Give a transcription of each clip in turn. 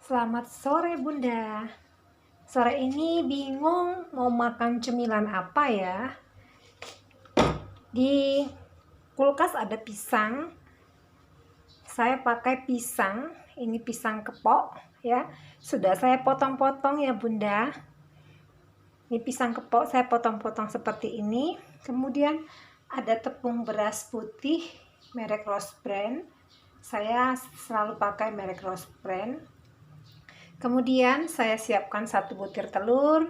Selamat sore Bunda. Sore ini bingung mau makan cemilan apa ya. Di kulkas ada pisang. Saya pakai pisang, ini pisang kepok ya. Sudah saya potong-potong ya Bunda. Ini pisang kepok saya potong-potong seperti ini. Kemudian ada tepung beras putih merek Rose Brand. Saya selalu pakai merek Rose Brand. Kemudian saya siapkan 1 butir telur,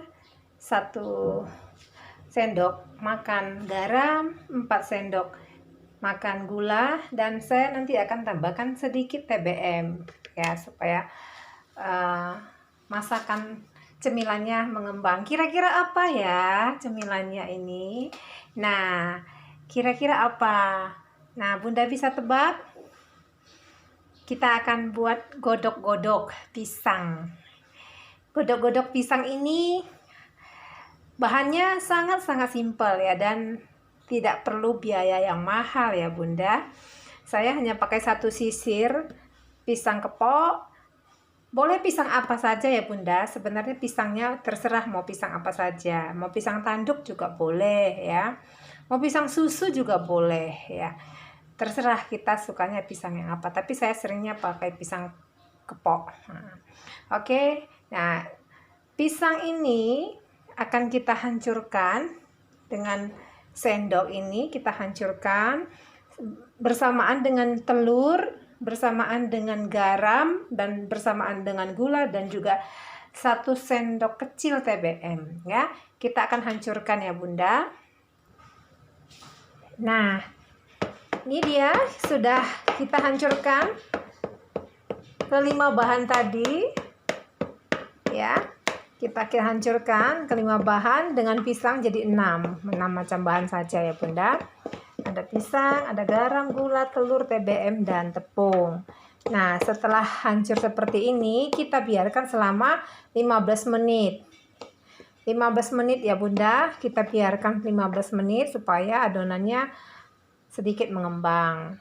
1 sendok makan garam, 4 sendok makan gula, dan saya nanti akan tambahkan sedikit TBM ya, supaya masakan cemilannya mengembang. Kira-kira apa ya cemilannya ini? Nah, kira-kira apa? Nah, Bunda bisa tebak? Kita akan buat godok-godok pisang. Godok-godok pisang ini bahannya sangat-sangat simpel ya, dan tidak perlu biaya yang mahal ya Bunda. Saya hanya pakai 1 sisir pisang kepok. Boleh pisang apa saja ya Bunda. Sebenarnya pisangnya terserah mau pisang apa saja. Mau pisang tanduk juga boleh ya. Mau pisang susu juga boleh ya. Terserah kita sukanya pisang yang apa, tapi saya seringnya pakai pisang kepok. Oke. Nah, pisang ini akan kita hancurkan dengan sendok ini, kita hancurkan bersamaan dengan telur, bersamaan dengan garam, dan bersamaan dengan gula, dan juga 1 sendok kecil TBM ya. Kita akan hancurkan ya Bunda. Nah, ini dia sudah kita hancurkan kelima bahan tadi ya. Kita hancurkan kelima bahan dengan pisang jadi 6 macam bahan saja ya Bunda. Ada pisang, ada garam, gula, telur, TBM, dan tepung. Nah, setelah hancur seperti ini, kita biarkan selama 15 menit. 15 menit ya Bunda, kita biarkan 15 menit supaya adonannya sedikit mengembang.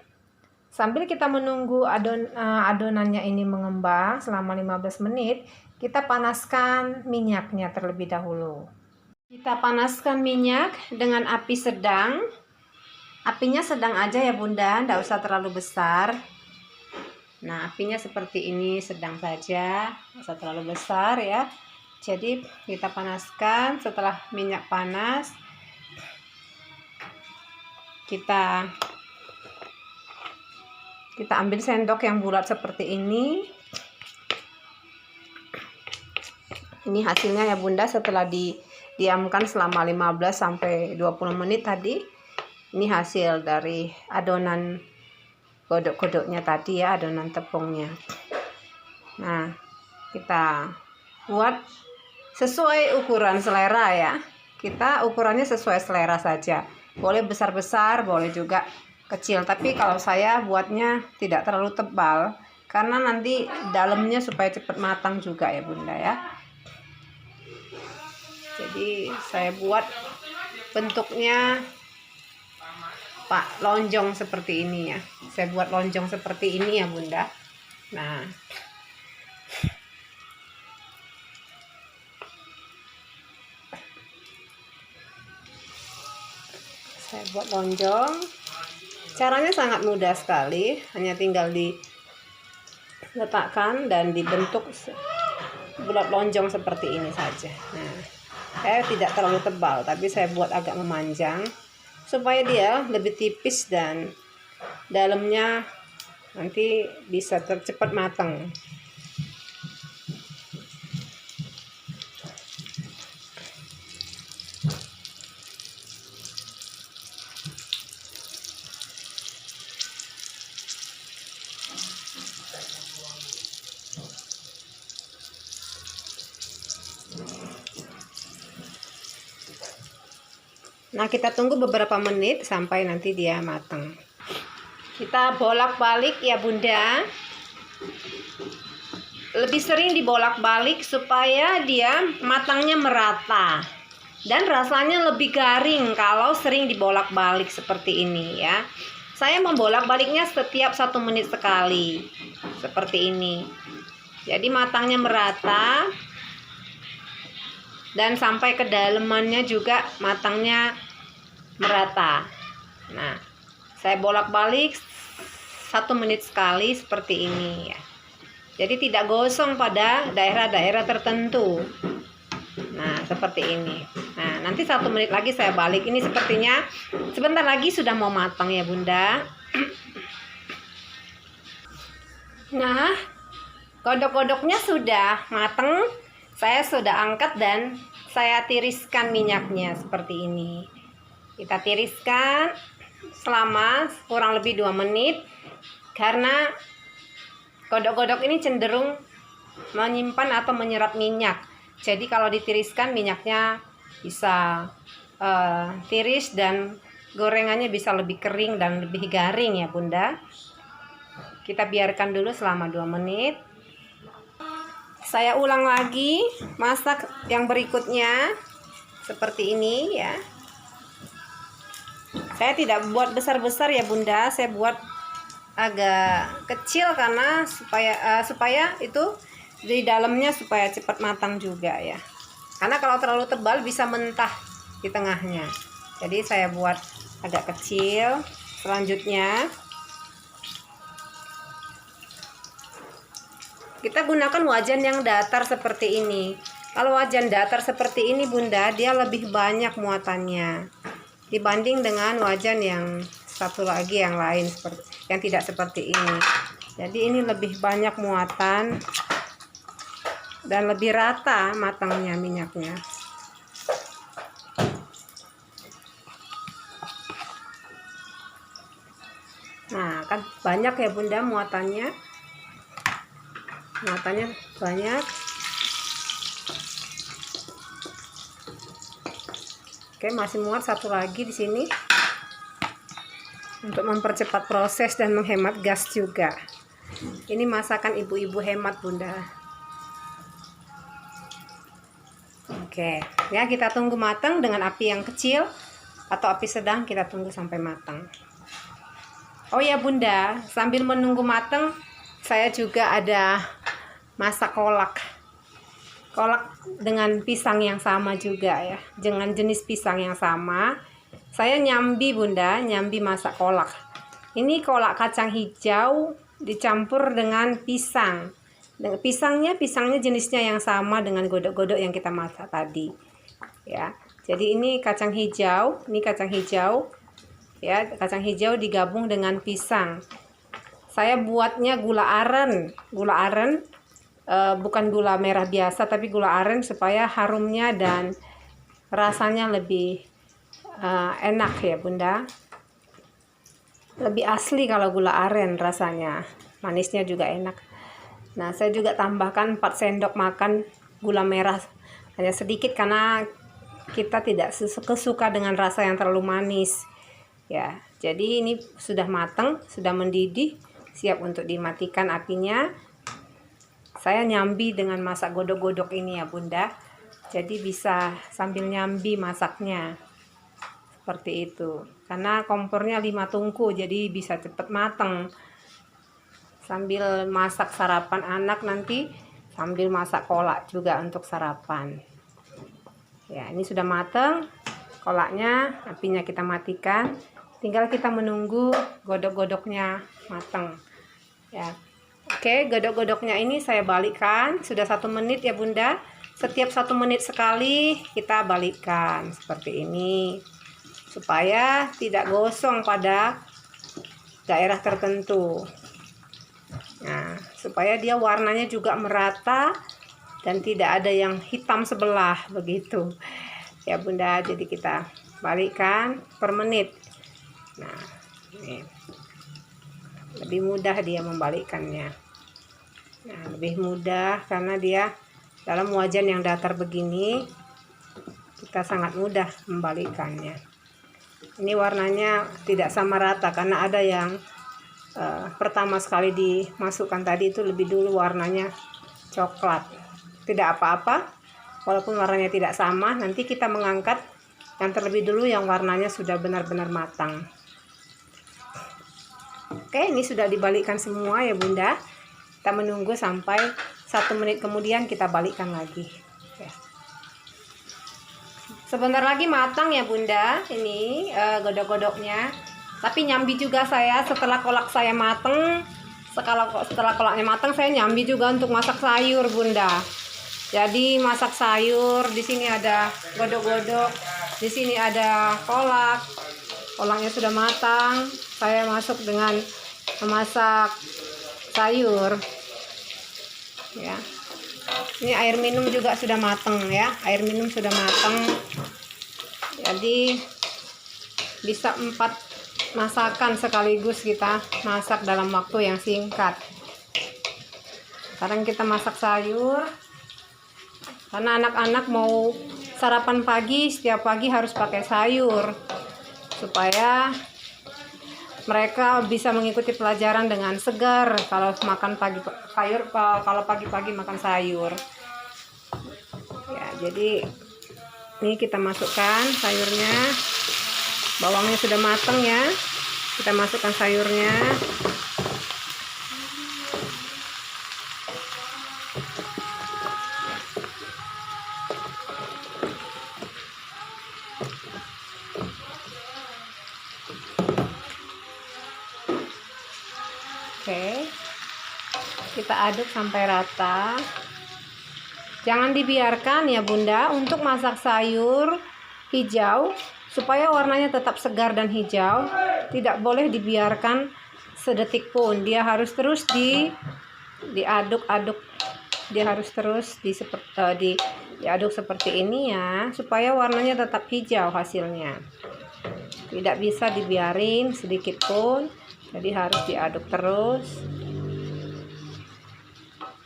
Sambil kita menunggu adonannya ini mengembang selama 15 menit, kita panaskan minyaknya terlebih dahulu. Kita panaskan minyak dengan api sedang. Apinya sedang aja ya Bunda, tidak usah terlalu besar. Nah, apinya seperti ini, sedang saja, tidak usah terlalu besar ya. Jadi kita panaskan. Setelah minyak panas, kita ambil sendok yang bulat seperti ini. Ini hasilnya ya Bunda setelah didiamkan selama 15 sampai 20 menit tadi. Ini hasil dari adonan godok-godoknya tadi ya, adonan tepungnya. Nah, kita buat sesuai ukuran selera ya. Kita ukurannya sesuai selera saja. Boleh besar-besar, boleh juga kecil, tapi kalau saya buatnya tidak terlalu tebal karena nanti dalamnya supaya cepat matang juga ya Bunda ya. Jadi saya buat bentuknya lonjong seperti ini ya. Saya buat lonjong seperti ini ya Bunda. Nah, saya buat lonjong. Caranya sangat mudah sekali, hanya tinggal diletakkan dan dibentuk bulat lonjong seperti ini saja. Nah, saya tidak terlalu tebal, tapi saya buat agak memanjang supaya dia lebih tipis dan dalamnya nanti bisa cepat matang. Nah, kita tunggu beberapa menit sampai nanti dia matang. Kita bolak-balik ya Bunda. Lebih sering dibolak-balik supaya dia matangnya merata. Dan rasanya lebih garing kalau sering dibolak-balik seperti ini ya. Saya membolak-baliknya setiap 1 menit sekali. Seperti ini. Jadi matangnya merata dan sampai ke dalemannya juga matangnya merata. Nah, saya bolak-balik 1 menit sekali seperti ini ya. Jadi tidak gosong pada daerah-daerah tertentu. Nah, seperti ini. Nah, nanti 1 menit lagi saya balik. Ini sepertinya sebentar lagi sudah mau matang ya Bunda. Nah, godok-godoknya sudah matang. Saya sudah angkat dan saya tiriskan minyaknya seperti ini. Kita tiriskan selama kurang lebih 2 menit. Karena godok-godok ini cenderung menyimpan atau menyerap minyak. Jadi kalau ditiriskan minyaknya bisa tiris dan gorengannya bisa lebih kering dan lebih garing ya Bunda. Kita biarkan dulu selama 2 menit. Saya ulang lagi masak yang berikutnya seperti ini ya. Saya tidak buat besar-besar ya Bunda, saya buat agak kecil karena supaya itu di dalamnya supaya cepat matang juga ya. Karena kalau terlalu tebal bisa mentah di tengahnya. Jadi saya buat agak kecil. Selanjutnya kita gunakan wajan yang datar seperti ini. Kalau wajan datar seperti ini Bunda, dia lebih banyak muatannya dibanding dengan wajan yang satu lagi yang lain yang tidak seperti ini. Jadi ini lebih banyak muatan dan lebih rata matangnya minyaknya. Nah, kan banyak ya Bunda muatannya. Muatannya banyak. Oke, masih muat satu lagi di sini. Untuk mempercepat proses dan menghemat gas juga. Ini masakan ibu-ibu hemat Bunda. Oke, ya kita tunggu matang dengan api yang kecil atau api sedang, kita tunggu sampai matang. Oh ya Bunda, sambil menunggu matang, saya juga ada masak kolak. Kolak dengan pisang yang sama juga ya, dengan jenis pisang yang sama. Saya nyambi Bunda, nyambi masak kolak. Ini kolak kacang hijau dicampur dengan pisang. Pisangnya jenisnya yang sama dengan godok-godok yang kita masak tadi. Ya. Jadi ini kacang hijau, Ya, kacang hijau digabung dengan pisang. Saya buatnya gula aren. Bukan gula merah biasa tapi gula aren supaya harumnya dan rasanya lebih enak ya Bunda. Lebih asli kalau gula aren rasanya, manisnya juga enak. Nah, saya juga tambahkan 4 sendok makan gula merah, hanya sedikit karena kita tidak suka dengan rasa yang terlalu manis ya. Jadi ini sudah matang, sudah mendidih, siap untuk dimatikan apinya. Saya nyambi dengan masak godok-godok ini ya Bunda. Jadi bisa sambil nyambi masaknya. Seperti itu. Karena kompornya 5 tungku jadi bisa cepat matang. Sambil masak sarapan anak nanti sambil masak kolak juga untuk sarapan. Ya, ini sudah matang kolaknya, apinya kita matikan. Tinggal kita menunggu godok-godoknya matang. Ya. Oke, godok-godoknya ini saya balikkan. Sudah 1 menit ya Bunda. Setiap 1 menit sekali kita balikkan seperti ini. Supaya tidak gosong pada daerah tertentu. Nah, supaya dia warnanya juga merata dan tidak ada yang hitam sebelah begitu. Ya Bunda, jadi kita balikkan per menit. Nah, ini. Lebih mudah dia membalikkannya. Nah, lebih mudah karena dia dalam wajan yang datar begini kita sangat mudah membalikkannya. Ini warnanya tidak sama rata karena ada yang pertama sekali dimasukkan tadi itu lebih dulu warnanya coklat. Tidak apa-apa, walaupun warnanya tidak sama, nanti kita mengangkat yang terlebih dulu yang warnanya sudah benar-benar matang. Oke, ini sudah dibalikkan semua ya Bunda. Kita menunggu sampai 1 1 menit kemudian kita balikkan lagi ya. Sebentar lagi matang ya Bunda, ini godok-godoknya. Tapi nyambi juga saya setelah kolak saya matang. Setelah kolaknya matang, saya nyambi juga untuk masak sayur Bunda. Jadi masak sayur, di sini ada godok-godok, di sini ada kolak. Kolaknya sudah matang, saya masuk dengan memasak sayur. Ya. Ini air minum juga sudah matang ya, air minum sudah matang. Jadi bisa 4 masakan sekaligus kita masak dalam waktu yang singkat. Sekarang kita masak sayur. Karena anak-anak mau sarapan pagi, setiap pagi harus pakai sayur supaya mereka bisa mengikuti pelajaran dengan segar kalau makan sayur, kalau pagi-pagi makan sayur. Ya, jadi ini kita masukkan sayurnya. Bawangnya sudah matang ya. Kita masukkan sayurnya. Oke, kita aduk sampai rata. Jangan dibiarkan ya Bunda untuk masak sayur hijau supaya warnanya tetap segar dan hijau. Tidak boleh dibiarkan sedetik pun. Dia harus terus diaduk-aduk. Dia harus terus diaduk seperti ini ya, supaya warnanya tetap hijau hasilnya. Tidak bisa dibiarin sedikit pun. Jadi harus diaduk terus.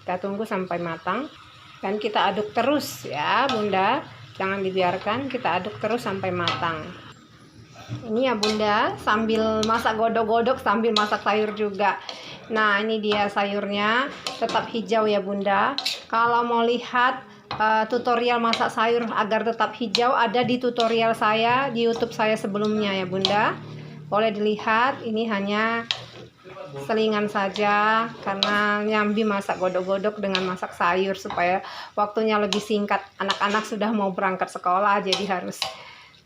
Kita tunggu sampai matang dan kita aduk terus ya Bunda. Jangan dibiarkan, kita aduk terus sampai matang. Ini ya Bunda, sambil masak godok-godok sambil masak sayur juga. Nah, ini dia sayurnya, tetap hijau ya Bunda. Kalau mau lihat tutorial masak sayur agar tetap hijau, ada di tutorial saya di YouTube saya sebelumnya ya Bunda. Boleh dilihat, ini hanya selingan saja karena nyambi masak godok-godok dengan masak sayur supaya waktunya lebih singkat. Anak-anak sudah mau berangkat sekolah, jadi harus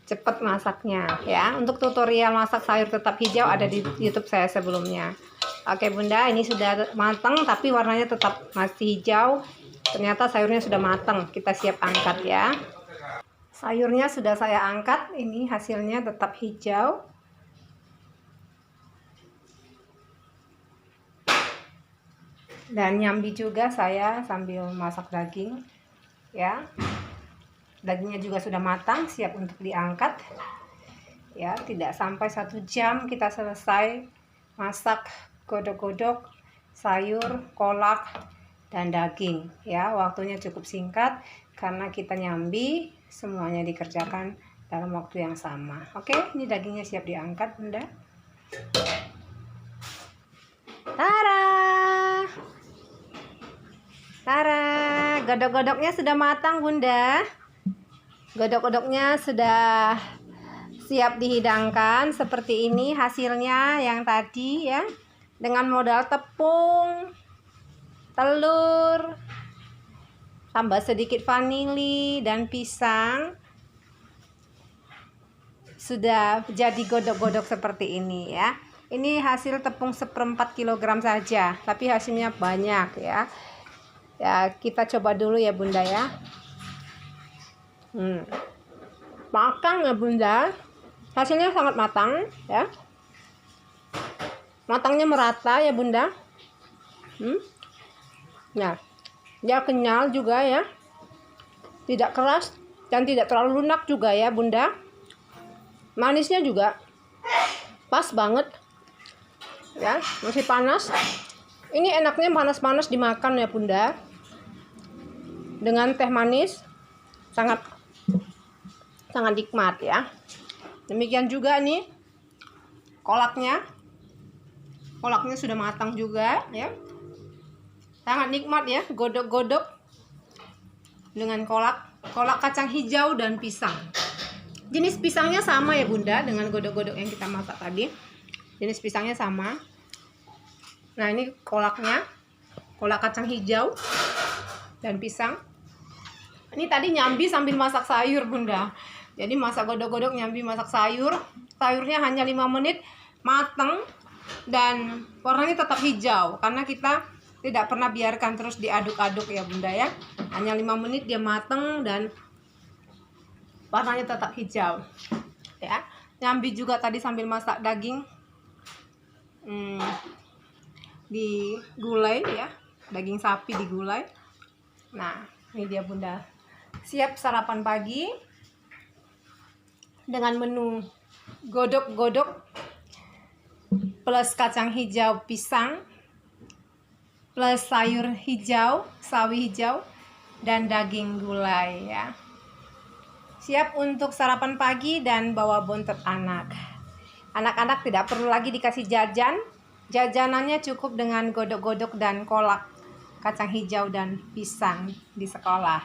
cepat masaknya ya. Untuk tutorial masak sayur tetap hijau ada di YouTube saya sebelumnya. Oke Bunda, ini sudah matang tapi warnanya tetap masih hijau. Ternyata sayurnya sudah matang, kita siap angkat ya. Sayurnya sudah saya angkat, ini hasilnya tetap hijau. Dan nyambi juga saya sambil masak daging ya. Dagingnya juga sudah matang, siap untuk diangkat ya. Tidak sampai 1 jam kita selesai masak godok-godok sayur, kolak, dan daging ya. Waktunya cukup singkat karena kita nyambi, semuanya dikerjakan dalam waktu yang sama. Oke, ini dagingnya siap diangkat Bunda. Tara, godok-godoknya sudah matang Bunda. Godok-godoknya sudah siap dihidangkan. Seperti ini hasilnya yang tadi ya. Dengan modal tepung, telur, tambah sedikit vanili dan pisang. Sudah jadi godok-godok seperti ini ya. Ini hasil tepung 1/4 kilogram saja, tapi hasilnya banyak ya. Ya, kita coba dulu ya Bunda ya. Matang ya Bunda. Hasilnya sangat matang ya. Matangnya merata ya Bunda. Nah, dia kenyal juga ya. Tidak keras dan tidak terlalu lunak juga ya Bunda. Manisnya juga pas banget. Ya, masih panas. Ini enaknya panas-panas dimakan ya Bunda. Dengan teh manis sangat nikmat ya. Demikian juga nih kolaknya. Kolaknya sudah matang juga ya. Sangat nikmat ya, godok-godok dengan kolak kacang hijau dan pisang. Jenis pisangnya sama ya Bunda dengan godok-godok yang kita masak tadi. Jenis pisangnya sama. Nah, ini kolaknya, kolak kacang hijau. dan pisang. Ini tadi nyambi sambil masak sayur Bunda. Jadi masak godok-godok, nyambi masak sayur. Sayurnya hanya 5 menit mateng dan warnanya tetap hijau karena kita tidak pernah biarkan terus diaduk-aduk ya Bunda ya. Hanya 5 menit dia mateng dan warnanya tetap hijau. Ya. Nyambi juga tadi sambil masak daging digulai ya, daging sapi digulai. Nah, ini dia Bunda. Siap sarapan pagi dengan menu godok-godok plus kacang hijau pisang plus sayur hijau, sawi hijau dan daging gulai ya. Siap untuk sarapan pagi dan bawa bontot anak. Anak-anak tidak perlu lagi dikasih jajan. Jajanannya cukup dengan godok-godok dan kolak kacang hijau dan pisang di sekolah.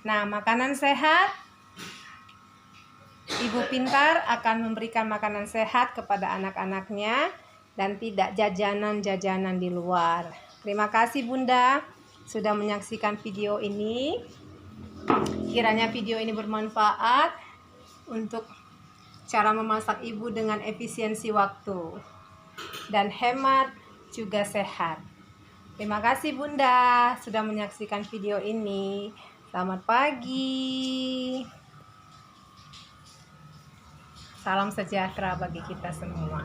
Nah, makanan sehat. Ibu pintar akan memberikan makanan sehat kepada anak-anaknya dan tidak jajanan-jajanan di luar. Terima kasih Bunda sudah menyaksikan video ini. Kiranya video ini bermanfaat untuk cara memasak ibu dengan efisiensi waktu dan hemat juga sehat. Terima kasih Bunda sudah menyaksikan video ini. Selamat pagi. Salam sejahtera bagi kita semua.